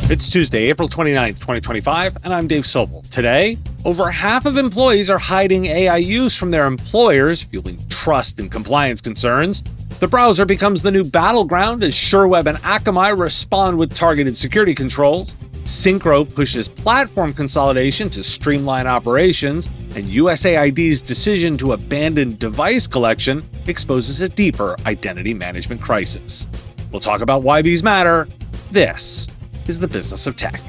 It's Tuesday, April 29th, 2025, and I'm Dave Sobel. Today, over half of employees are hiding AI use from their employers, fueling trust and compliance concerns. The browser becomes the new battleground as Sherweb and Akamai respond with targeted security controls. Syncro pushes platform consolidation to streamline operations, and USAID's decision to abandon device collection exposes a deeper identity management crisis. We'll talk about why these matter. This is the business of tech.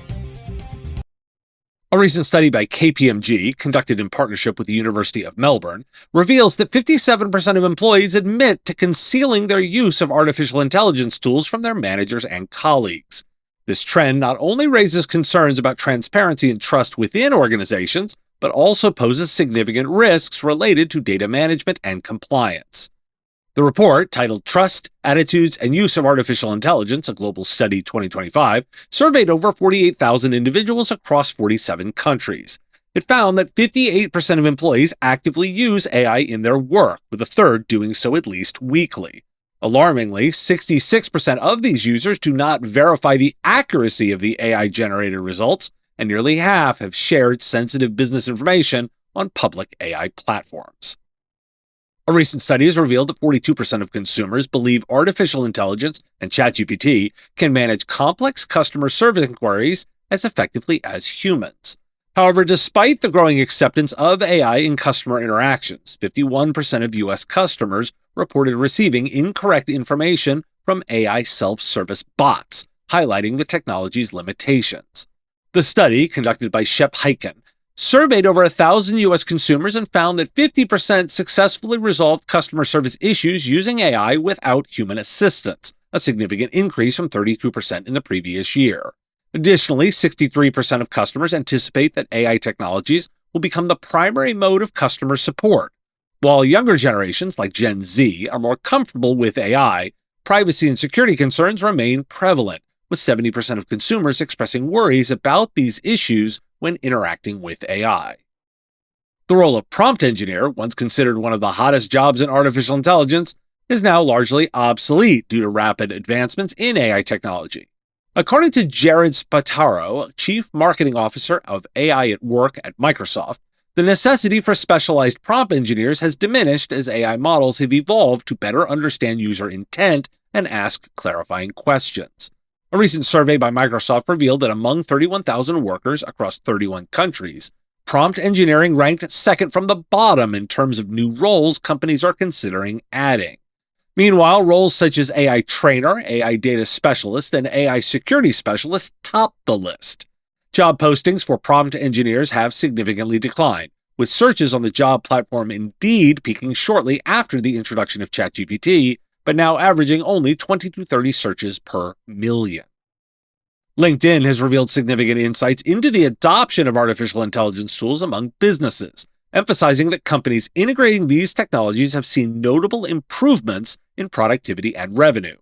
A recent study by KPMG, conducted in partnership with the University of Melbourne, reveals that 57% of employees admit to concealing their use of artificial intelligence tools from their managers and colleagues. This trend not only raises concerns about transparency and trust within organizations, but also poses significant risks related to data management and compliance. The report, titled Trust, Attitudes, and Use of Artificial Intelligence, a Global Study 2025, surveyed over 48,000 individuals across 47 countries. It found that 58% of employees actively use AI in their work, with a third doing so at least weekly. Alarmingly, 66% of these users do not verify the accuracy of the AI-generated results, and nearly half have shared sensitive business information on public AI platforms. A recent study has revealed that 42% of consumers believe artificial intelligence and ChatGPT can manage complex customer service inquiries as effectively as humans. However, despite the growing acceptance of AI in customer interactions, 51% of U.S. customers reported receiving incorrect information from AI self-service bots, highlighting the technology's limitations. The study, conducted by Shep Hyken, surveyed over 1,000 U.S. consumers and found that 50% successfully resolved customer service issues using AI without human assistance, a significant increase from 32% in the previous year. Additionally, 63% of customers anticipate that AI technologies will become the primary mode of customer support. While younger generations, like Gen Z, are more comfortable with AI, privacy and security concerns remain prevalent, with 70% of consumers expressing worries about these issues when interacting with AI. The role of prompt engineer, once considered one of the hottest jobs in artificial intelligence, is now largely obsolete due to rapid advancements in AI technology. According to Jared Spataro, Chief Marketing Officer of AI at Work at Microsoft, the necessity for specialized prompt engineers has diminished as AI models have evolved to better understand user intent and ask clarifying questions. A recent survey by Microsoft revealed that among 31,000 workers across 31 countries, prompt engineering ranked second from the bottom in terms of new roles companies are considering adding. Meanwhile, roles such as AI trainer, AI data specialist, and AI security specialist top the list. Job postings for prompt engineers have significantly declined, with searches on the job platform Indeed peaking shortly after the introduction of ChatGPT, but now averaging only 20 to 30 searches per million. LinkedIn has revealed significant insights into the adoption of artificial intelligence tools among businesses, emphasizing that companies integrating these technologies have seen notable improvements in productivity and revenue.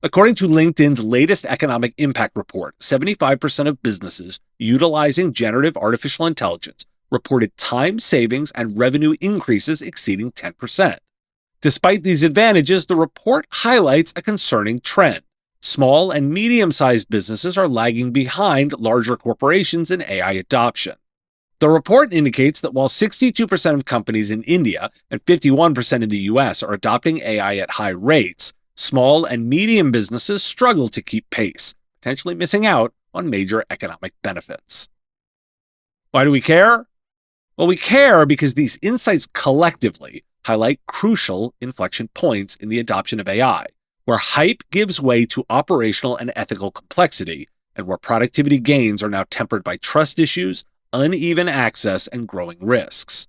According to LinkedIn's latest economic impact report, 75% of businesses utilizing generative artificial intelligence reported time savings and revenue increases exceeding 10%. Despite these advantages, the report highlights a concerning trend. Small and medium-sized businesses are lagging behind larger corporations in AI adoption. The report indicates that while 62% of companies in India and 51% in the US are adopting AI at high rates, small and medium businesses struggle to keep pace, potentially missing out on major economic benefits. Why do we care? Well, we care because these insights collectively highlight crucial inflection points in the adoption of AI, where hype gives way to operational and ethical complexity, and where productivity gains are now tempered by trust issues, uneven access, and growing risks.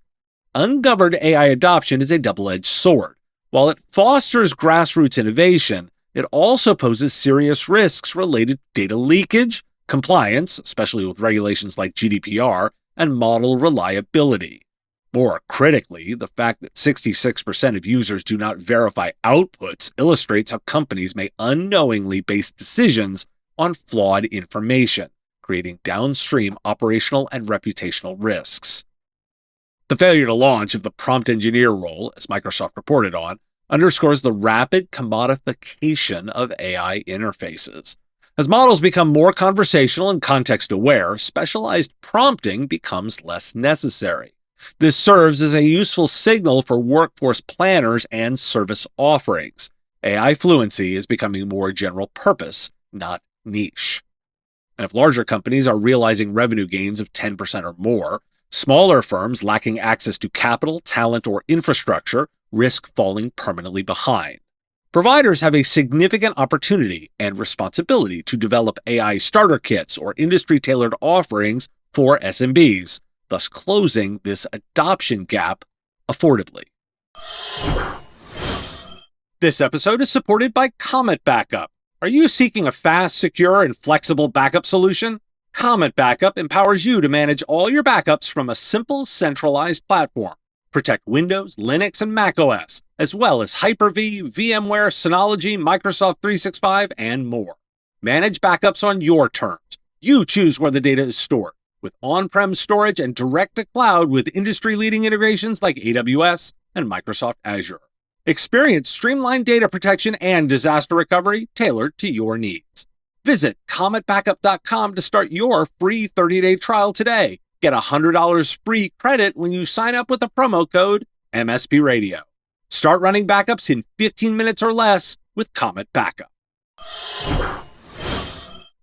Ungoverned AI adoption is a double-edged sword. While it fosters grassroots innovation, it also poses serious risks related to data leakage, compliance, especially with regulations like GDPR, and model reliability. More critically, the fact that 66% of users do not verify outputs illustrates how companies may unknowingly base decisions on flawed information, creating downstream operational and reputational risks. The failure to launch of the prompt engineer role, as Microsoft reported on, underscores the rapid commodification of AI interfaces. As models become more conversational and context-aware, specialized prompting becomes less necessary. This serves as a useful signal for workforce planners and service offerings. AI fluency is becoming more general purpose, not niche. And if larger companies are realizing revenue gains of 10% or more, smaller firms lacking access to capital, talent, or infrastructure risk falling permanently behind. Providers have a significant opportunity and responsibility to develop AI starter kits or industry-tailored offerings for SMBs, thus closing this adoption gap affordably. This episode is supported by Comet Backup. Are you seeking a fast, secure, and flexible backup solution? Comet Backup empowers you to manage all your backups from a simple, centralized platform. Protect Windows, Linux, and macOS, as well as Hyper-V, VMware, Synology, Microsoft 365, and more. Manage backups on your terms. You choose where the data is stored, with on-prem storage and direct-to-cloud with industry-leading integrations like AWS and Microsoft Azure. Experience streamlined data protection and disaster recovery tailored to your needs. Visit cometbackup.com to start your free 30-day trial today. Get $100 free credit when you sign up with the promo code MSP Radio. Start running backups in 15 minutes or less with Comet Backup.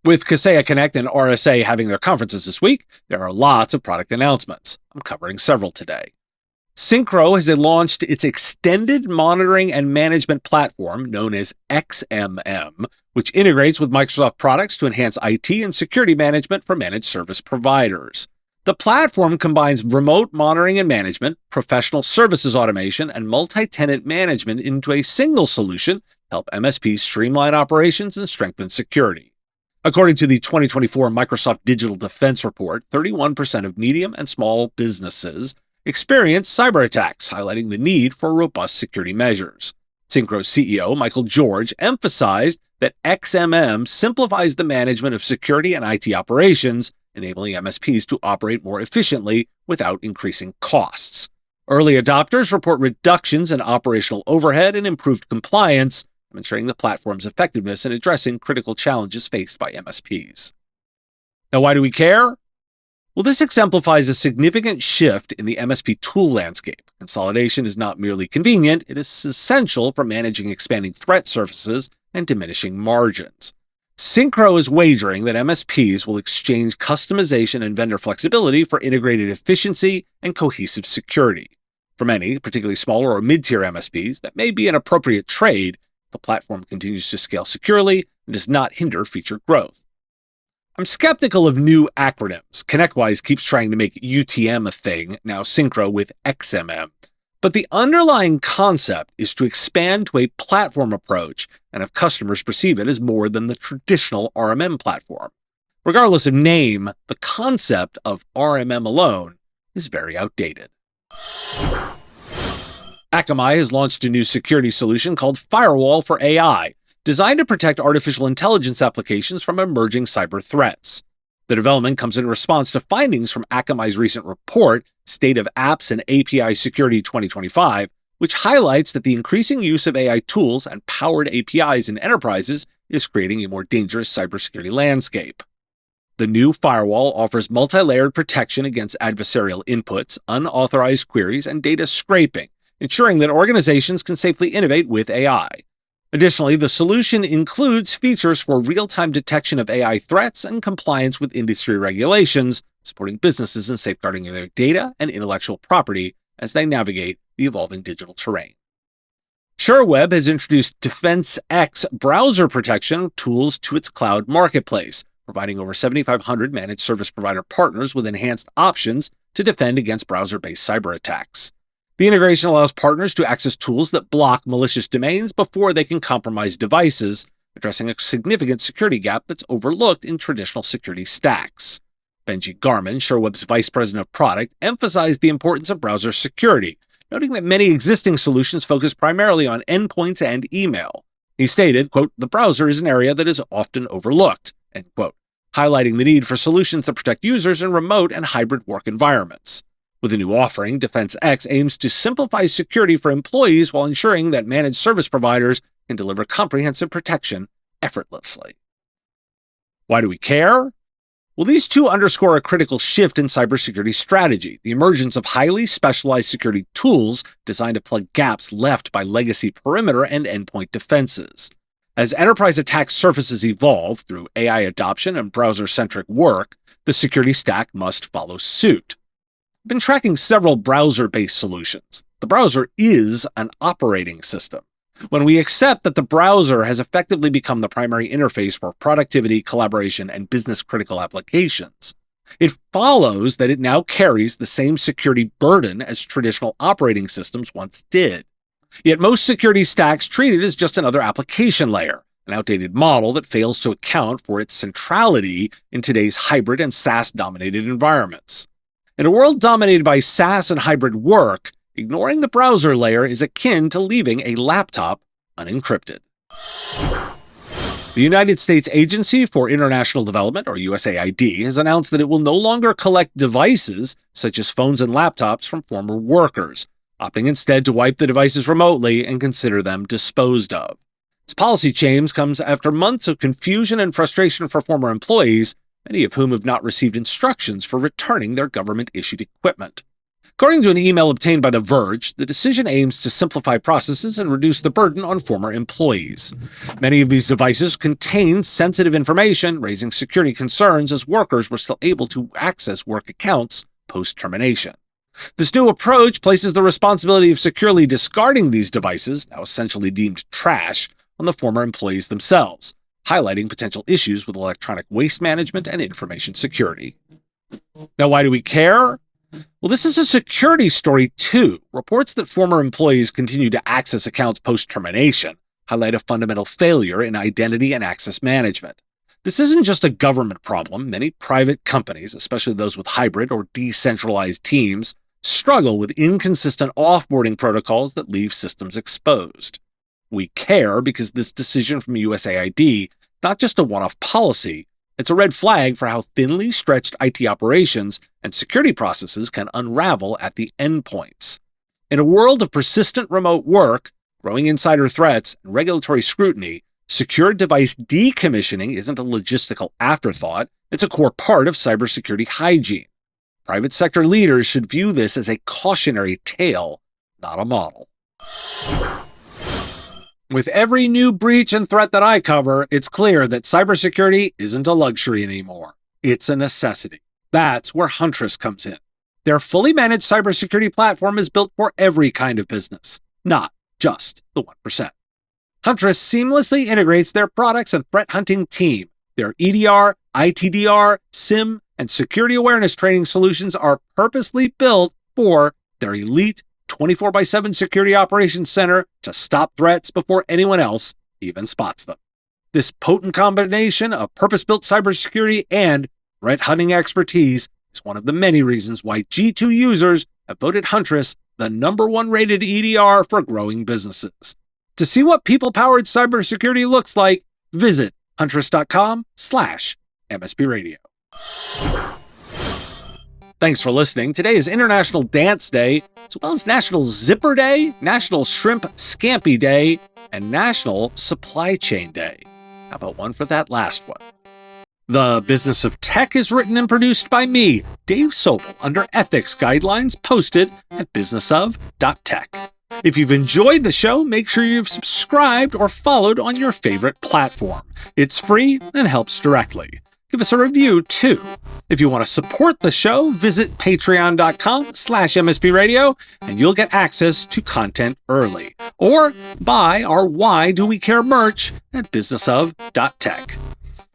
With Kaseya Connect and RSA having their conferences this week, there are lots of product announcements. I'm covering several today. Syncro has launched its extended monitoring and management platform known as XMM, which integrates with Microsoft products to enhance IT and security management for managed service providers. The platform combines remote monitoring and management, professional services automation, and multi-tenant management into a single solution to help MSPs streamline operations and strengthen security. According to the 2024 Microsoft Digital Defense Report, 31% of medium and small businesses experience cyber attacks, highlighting the need for robust security measures. Syncro's CEO, Michael George, emphasized that XMM simplifies the management of security and IT operations, enabling MSPs to operate more efficiently without increasing costs. Early adopters report reductions in operational overhead and improved compliance, demonstrating the platform's effectiveness in addressing critical challenges faced by MSPs. Now, why do we care? Well, this exemplifies a significant shift in the MSP tool landscape. Consolidation is not merely convenient, it is essential for managing expanding threat surfaces and diminishing margins. Syncro is wagering that MSPs will exchange customization and vendor flexibility for integrated efficiency and cohesive security. For many, particularly smaller or mid-tier MSPs, that may be an appropriate trade. The platform continues to scale securely and does not hinder feature growth. I'm skeptical of new acronyms. ConnectWise keeps trying to make UTM a thing, now Syncro with XMM. But the underlying concept is to expand to a platform approach and have customers perceive it as more than the traditional RMM platform. Regardless of name, the concept of RMM alone is very outdated. Akamai has launched a new security solution called Firewall for AI, designed to protect artificial intelligence applications from emerging cyber threats. The development comes in response to findings from Akamai's recent report, State of Apps and API Security 2025, which highlights that the increasing use of AI tools and powered APIs in enterprises is creating a more dangerous cybersecurity landscape. The new firewall offers multi-layered protection against adversarial inputs, unauthorized queries, and data scraping, ensuring that organizations can safely innovate with AI. Additionally, the solution includes features for real-time detection of AI threats and compliance with industry regulations, supporting businesses in safeguarding their data and intellectual property as they navigate the evolving digital terrain. Sherweb has introduced Defense X browser protection tools to its cloud marketplace, providing over 7,500 managed service provider partners with enhanced options to defend against browser-based cyber attacks. The integration allows partners to access tools that block malicious domains before they can compromise devices, addressing a significant security gap that's overlooked in traditional security stacks. Benji Garman, Sherweb's vice president of product, emphasized the importance of browser security, noting that many existing solutions focus primarily on endpoints and email. He stated, quote, "The browser is an area that is often overlooked," end quote, highlighting the need for solutions that protect users in remote and hybrid work environments. With a new offering, Defense X aims to simplify security for employees while ensuring that managed service providers can deliver comprehensive protection effortlessly. Why do we care? Well, these two underscore a critical shift in cybersecurity strategy, the emergence of highly specialized security tools designed to plug gaps left by legacy perimeter and endpoint defenses. As enterprise attack surfaces evolve through AI adoption and browser-centric work, the security stack must follow suit. I've been tracking several browser-based solutions. The browser is an operating system. When we accept that the browser has effectively become the primary interface for productivity, collaboration, and business-critical applications, it follows that it now carries the same security burden as traditional operating systems once did. Yet most security stacks treat it as just another application layer, an outdated model that fails to account for its centrality in today's hybrid and SaaS-dominated environments. In a world dominated by SaaS and hybrid work, ignoring the browser layer is akin to leaving a laptop unencrypted. The United States Agency for International Development, or USAID, has announced that it will no longer collect devices, such as phones and laptops, from former workers, opting instead to wipe the devices remotely and consider them disposed of. This policy change comes after months of confusion and frustration for former employees, many of whom have not received instructions for returning their government-issued equipment. According to an email obtained by The Verge, the decision aims to simplify processes and reduce the burden on former employees. Many of these devices contain sensitive information, raising security concerns as workers were still able to access work accounts post-termination. This new approach places the responsibility of securely discarding these devices, now essentially deemed trash, on the former employees themselves, highlighting potential issues with electronic waste management and information security. Now, why do we care? Well, this is a security story too. Reports that former employees continue to access accounts post-termination highlight a fundamental failure in identity and access management. This isn't just a government problem. Many private companies, especially those with hybrid or decentralized teams, struggle with inconsistent offboarding protocols that leave systems exposed. We care because this decision from USAID, not just a one-off policy, it's a red flag for how thinly stretched IT operations and security processes can unravel at the endpoints. In a world of persistent remote work, growing insider threats, and regulatory scrutiny, secure device decommissioning isn't a logistical afterthought, it's a core part of cybersecurity hygiene. Private sector leaders should view this as a cautionary tale, not a model. With every new breach and threat that I cover, it's clear that cybersecurity isn't a luxury anymore. It's a necessity. That's where Huntress comes in. Their fully managed cybersecurity platform is built for every kind of business, not just the 1%. Huntress seamlessly integrates their products and threat hunting team. Their EDR, ITDR, SIM, and security awareness training solutions are purposely built for their elite 24/7 security operations center to stop threats before anyone else even spots them. This potent combination of purpose-built cybersecurity and threat hunting expertise is one of the many reasons why G2 users have voted Huntress the #1 rated EDR for growing businesses. To see what people-powered cybersecurity looks like, visit huntress.com/MSP Radio. Thanks for listening. Today is International Dance Day, as well as National Zipper Day, National Shrimp Scampi Day, and National Supply Chain Day. How about one for that last one? The Business of Tech is written and produced by me, Dave Sobel, under ethics guidelines posted at businessof.tech. If you've enjoyed the show, make sure you've subscribed or followed on your favorite platform. It's free and helps directly. Give us a review, too. If you want to support the show, visit patreon.com/MSP Radio, and you'll get access to content early. Or buy our Why Do We Care merch at businessof.tech.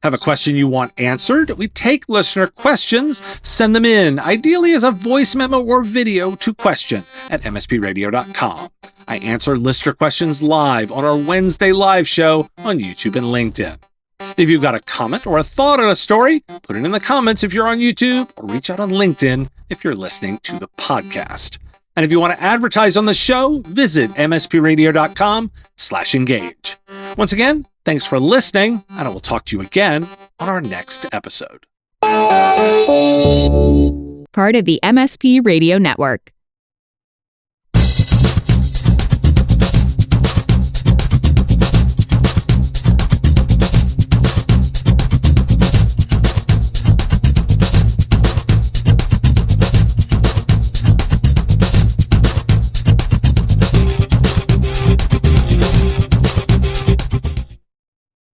Have a question you want answered? We take listener questions. Send them in, ideally as a voice memo or video, to question@mspradio.com. I answer listener questions live on our Wednesday live show on YouTube and LinkedIn. If you've got a comment or a thought on a story, put it in the comments if you're on YouTube, or reach out on LinkedIn if you're listening to the podcast. And if you want to advertise on the show, visit mspradio.com/engage. Once again, thanks for listening, and I will talk to you again on our next episode. Part of the MSP Radio Network.